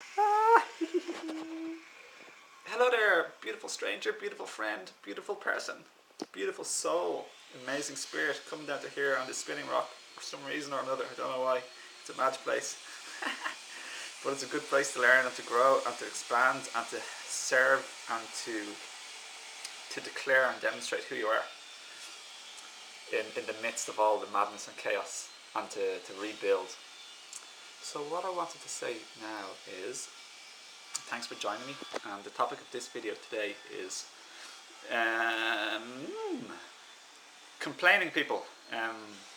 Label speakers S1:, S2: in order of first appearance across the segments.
S1: Ah. Hello there, beautiful stranger, beautiful friend, beautiful person, beautiful soul, amazing spirit coming down to here on this spinning rock for some reason or another. I don't know why. It's a mad place. But it's a good place to learn and to grow and to expand and to serve and to declare and demonstrate who you are in the midst of all the madness and chaos, and to rebuild. So what I wanted to say now is thanks for joining me, and the topic of this video today is complaining people,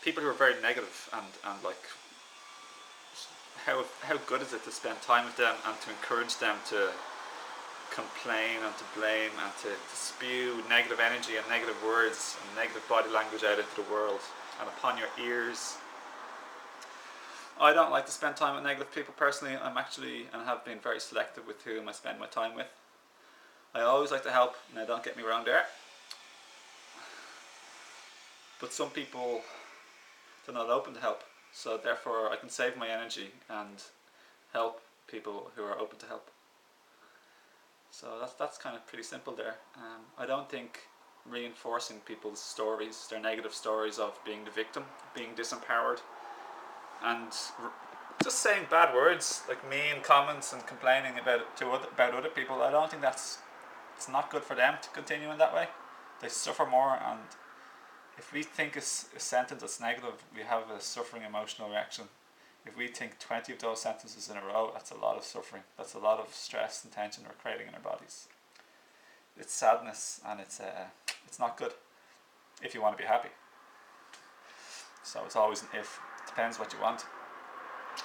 S1: people who are very negative, and like how good is it to spend time with them and to encourage them to complain and to blame and to spew negative energy and negative words and negative body language out into the world and upon your ears. I don't like to spend time with negative people personally. I'm actually, and have been, very selective with whom I spend my time with. I always like to help, now don't get me wrong there, but some people, they're not open to help, so therefore I can save my energy and help people who are open to help. So that's kind of pretty simple there. I don't think reinforcing people's stories, their negative stories of being the victim, being disempowered, and just saying bad words like mean comments and complaining about other people, I don't think it's not good for them to continue in that way. They suffer more, and if we think a sentence that's negative, we have a suffering emotional reaction. If we think 20 of those sentences in a row, that's a lot of suffering. That's a lot of stress and tension we're creating in our bodies. It's sadness, and it's not good if you want to be happy. So it's always an if. It depends what you want.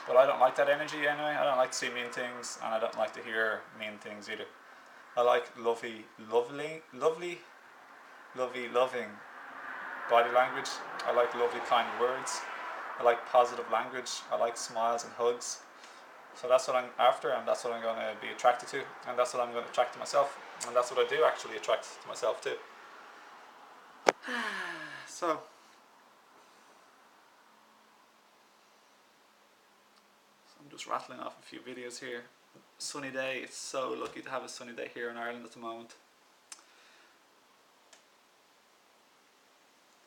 S1: But I don't like that energy anyway. I don't like to see mean things, and I don't like to hear mean things either. I like loving body language. I like lovely, kind words. I like positive language. I like smiles and hugs. So that's what I'm after, and that's what I'm going to be attracted to, and that's what I'm going to attract to myself, and that's what I do actually attract to myself too. So I'm just rattling off a few videos here. Sunny day. It's so lucky to have a sunny day here in Ireland at the moment.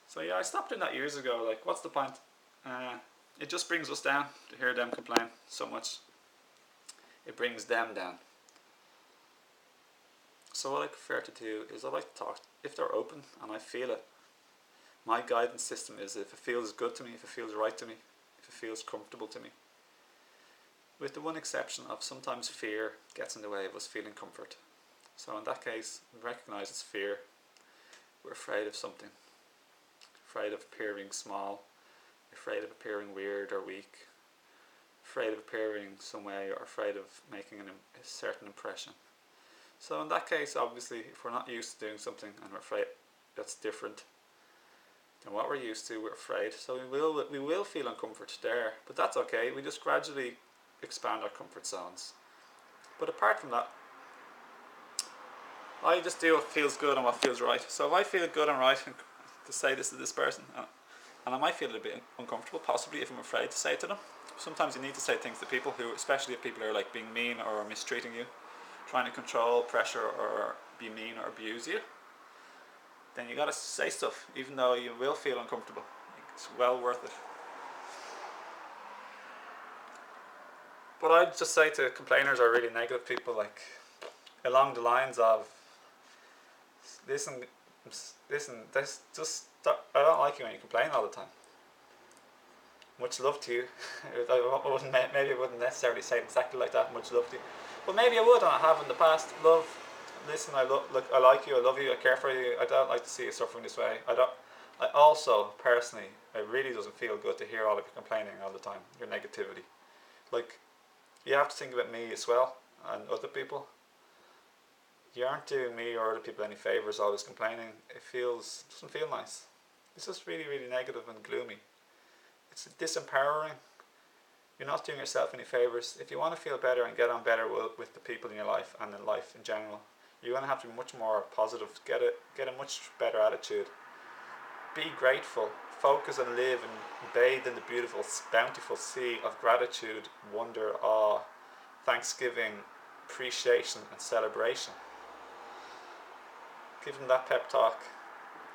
S1: So yeah, I stopped doing that years ago. Like, what's the point? It just brings us down to hear them complain so much. It brings them down. So what I prefer to do is I like to talk if they're open and I feel it. My guidance system is if it feels good to me, if it feels right to me, if it feels comfortable to me. With the one exception of sometimes fear gets in the way of us feeling comfort. So in that case, we recognise it's fear. We're afraid of something. Afraid of appearing small. Afraid of appearing weird or weak. Afraid of appearing some way, or afraid of making a certain impression. So in that case, obviously, if we're not used to doing something and we're afraid that's different than what we're used to, we're afraid. So we will feel uncomfort there, but that's okay. We just gradually expand our comfort zones. But apart from that, I just do what feels good and what feels right. So if I feel good and right to say this to this person, and I might feel a bit uncomfortable, possibly if I'm afraid to say it to them. Sometimes you need to say things to people who, especially if people are like being mean or mistreating you, trying to control, pressure, or be mean or abuse you. Then you gotta say stuff, even though you will feel uncomfortable. It's well worth it. But I'd just say to complainers or really negative people, like along the lines of, listen, this just stop. I don't like you when you complain all the time. Much love to you. Maybe I wouldn't necessarily say it exactly like that. Much love to you, but maybe I would, and I have in the past. Love, listen. I like you. I love you. I care for you. I don't like to see you suffering this way. I also personally, it really doesn't feel good to hear all of your complaining all the time. Your negativity. Like, you have to think about me as well and other people. You aren't doing me or other people any favours always complaining. Doesn't feel nice. It's just really, really negative and gloomy. It's disempowering. You're not doing yourself any favours. If you want to feel better and get on better with the people in your life and in life in general, you're going to have to be much more positive. Get a much better attitude. Be grateful. Focus and live and bathe in the beautiful, bountiful sea of gratitude, wonder, awe, thanksgiving, appreciation and celebration. Give them that pep talk.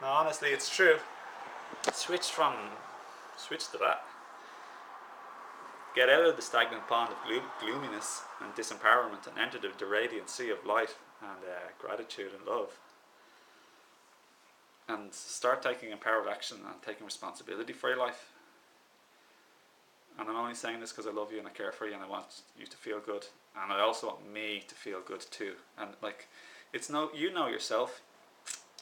S1: Now honestly, it's true. Switch to that. Get out of the stagnant pond of gloominess and disempowerment and enter the radiant sea of light and gratitude and love. And start taking empowered action and taking responsibility for your life. And I'm only saying this because I love you and I care for you and I want you to feel good. And I also want me to feel good too. And like, it's no, you know yourself,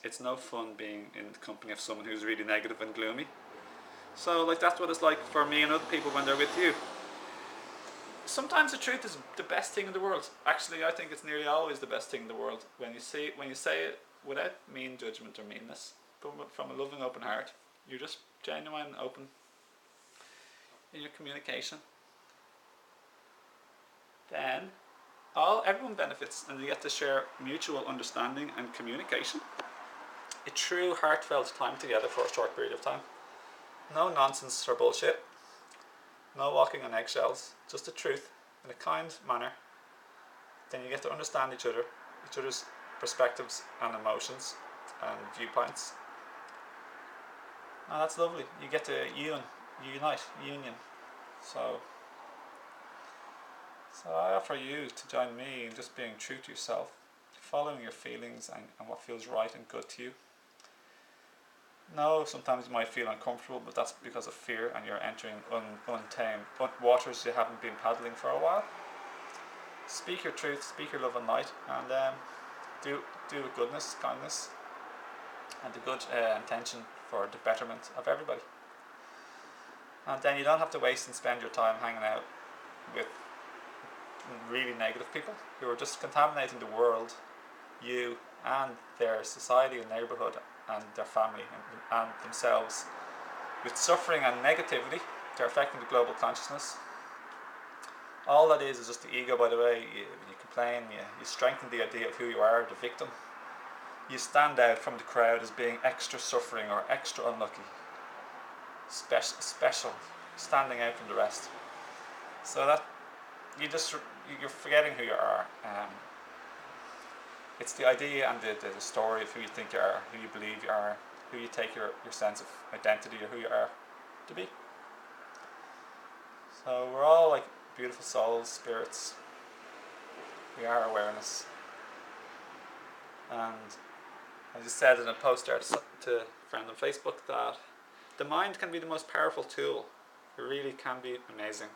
S1: it's no fun being in the company of someone who's really negative and gloomy. So like, that's what it's like for me and other people when they're with you. Sometimes the truth is the best thing in the world. Actually, I think it's nearly always the best thing in the world. When you say it without mean judgment or meanness, but from a loving, open heart, you're just genuine and open in your communication. Then everyone benefits, and you get to share mutual understanding and communication. A true heartfelt time together for a short period of time. No nonsense or bullshit. No walking on eggshells, just the truth in a kind manner. Then you get to understand each other's perspectives and emotions and viewpoints. And that's lovely. You get to unite, union. So I offer you to join me in just being true to yourself, following your feelings and what feels right and good to you. No, sometimes you might feel uncomfortable, but that's because of fear and you're entering untamed waters you haven't been paddling for a while. Speak your truth, speak your love and light, and do it with goodness, kindness, and the good intention for the betterment of everybody. And then you don't have to waste and spend your time hanging out with really negative people who are just contaminating the world, you and their society and neighbourhood and their family and themselves with suffering and negativity. They're affecting the global consciousness. All that is just the ego, by the way. You complain, you strengthen the idea of who you are, the victim. You stand out from the crowd as being extra suffering or extra unlucky, special, standing out from the rest. So that you're forgetting who you are. It's the idea and the story of who you think you are, who you believe you are, who you take your sense of identity or who you are to be. So we're all like beautiful souls, spirits. We are awareness. And I just said in a post there to a friend on Facebook that the mind can be the most powerful tool. It really can be amazing.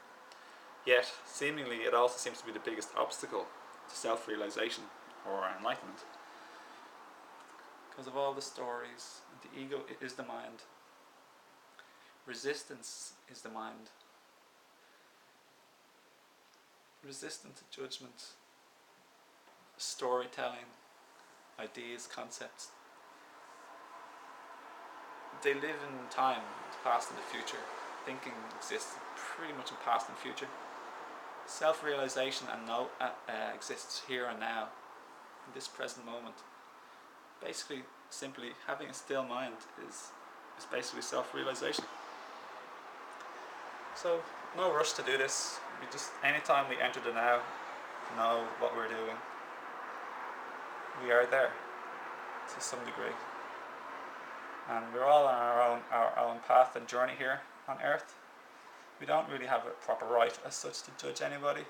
S1: Yet, seemingly, it also seems to be the biggest obstacle to self-realization or enlightenment. Because of all the stories, the ego is the mind. Resistance is the mind. Resistant to judgment, storytelling, ideas, concepts. They live in time, the past and the future. Thinking exists pretty much in past and future. Self-realization and exists here and now, in this present moment. Basically, simply having a still mind is basically self-realization. So, no rush to do this. We just, anytime we enter the now, know what we're doing. We are there, to some degree. And we're all on our own path and journey here on Earth. We don't really have a proper right as such to judge anybody.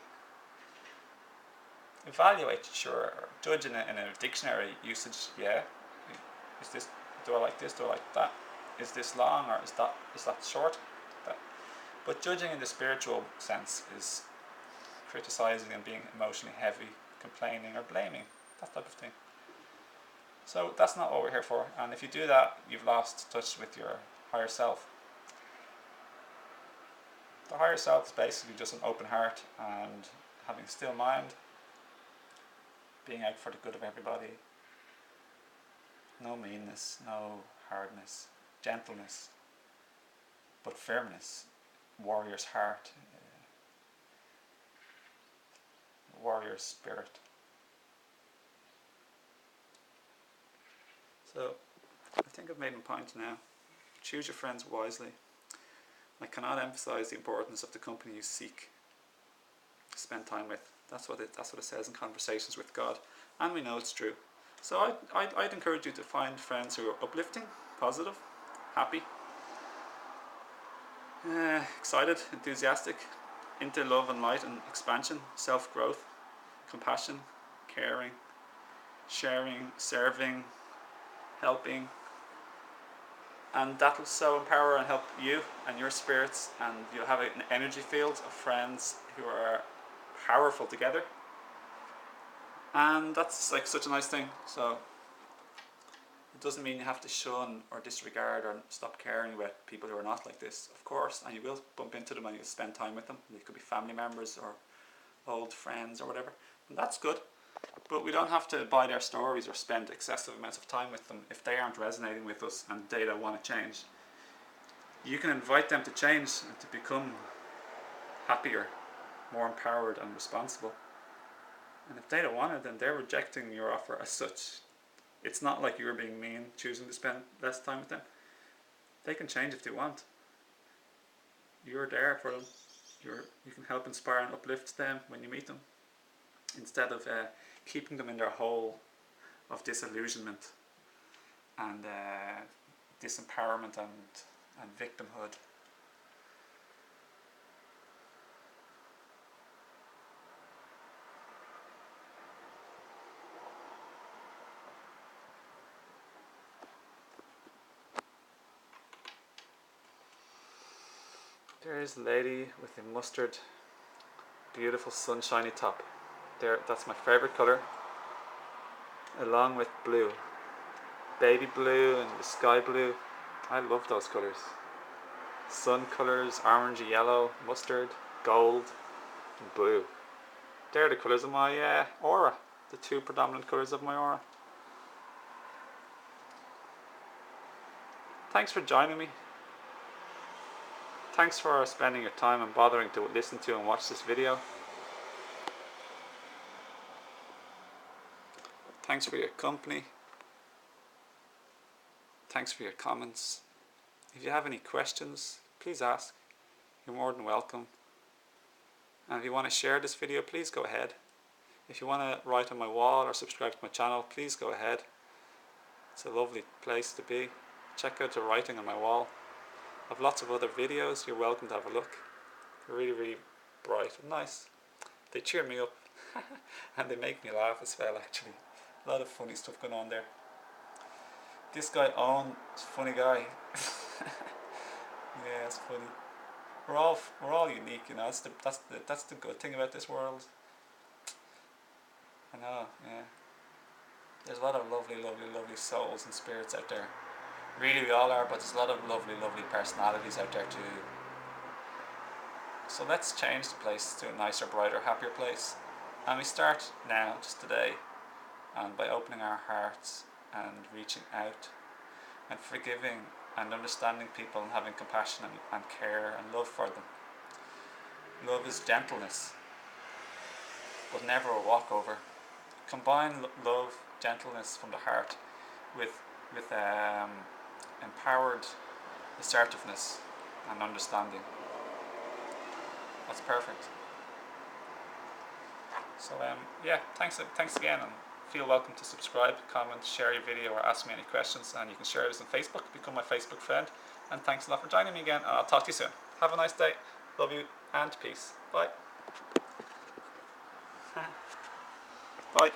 S1: Evaluate, sure. Judge in a dictionary usage, yeah. Is this, do I like this, do I like that? Is this long or is that short? But judging in the spiritual sense is criticizing and being emotionally heavy, complaining or blaming, that type of thing. So that's not what we're here for. And if you do that, you've lost touch with your higher self. The higher self is basically just an open heart and having a still mind, being out for the good of everybody. No meanness, no hardness, gentleness, but firmness. Warrior's heart, warrior's spirit. So, I think I've made my point now. Choose your friends wisely. I cannot emphasize the importance of the company you seek to spend time with. That's what it says in Conversations with God, and we know it's true. So I'd encourage you to find friends who are uplifting, positive, happy, excited, enthusiastic, into love and light and expansion, self-growth, compassion, caring, sharing, serving, helping, and that will so empower and help you and your spirits, and you'll have an energy field of friends who are powerful together, and that's like such a nice thing. So it doesn't mean you have to shun or disregard or stop caring about people who are not like this, of course, and you will bump into them and you'll spend time with them. They could be family members or old friends or whatever, and that's good. But we don't have to buy their stories or spend excessive amounts of time with them if they aren't resonating with us and they don't want to change. You can invite them to change and to become happier, more empowered and responsible. And if they don't want it, then they're rejecting your offer as such. It's not like you're being mean, choosing to spend less time with them. They can change if they want. You're there for them. You can help inspire and uplift them when you meet them, instead of keeping them in their hole of disillusionment and disempowerment and victimhood. There's the lady with the mustard, beautiful sunshiny top. There, that's my favourite colour, along with blue. Baby blue and the sky blue. I love those colours. Sun colours, orangey yellow, mustard, gold, and blue. They're the colours of my aura, the two predominant colours of my aura. Thanks for joining me. Thanks for spending your time and bothering to listen to and watch this video. Thanks for your company. Thanks for your comments. If you have any questions, please ask. You're more than welcome. And if you want to share this video, please go ahead. If you want to write on my wall or subscribe to my channel, please go ahead. It's a lovely place to be. Check out the writing on my wall. I have lots of other videos. You're welcome to have a look. They're really, really bright and nice. They cheer me up and they make me laugh as well, actually. A lot of funny stuff going on there. This guy Owen is a funny guy. Yeah, it's funny. We're all unique, you know. That's the good thing about this world. I know, yeah. There's a lot of lovely, lovely, lovely souls and spirits out there. Really, we all are, but there's a lot of lovely, lovely personalities out there too. So let's change the place to a nicer, brighter, happier place. And we start now, just today, and by opening our hearts and reaching out and forgiving and understanding people and having compassion and care and love for them. Love is gentleness, but never a walkover. Combine love, gentleness from the heart with empowered assertiveness and understanding. That's perfect. So yeah, thanks again, and feel welcome to subscribe, comment, share your video, or ask me any questions. And you can share this on Facebook, become my Facebook friend. And thanks a lot for joining me again, and I'll talk to you soon. Have a nice day. Love you and peace. Bye. Bye.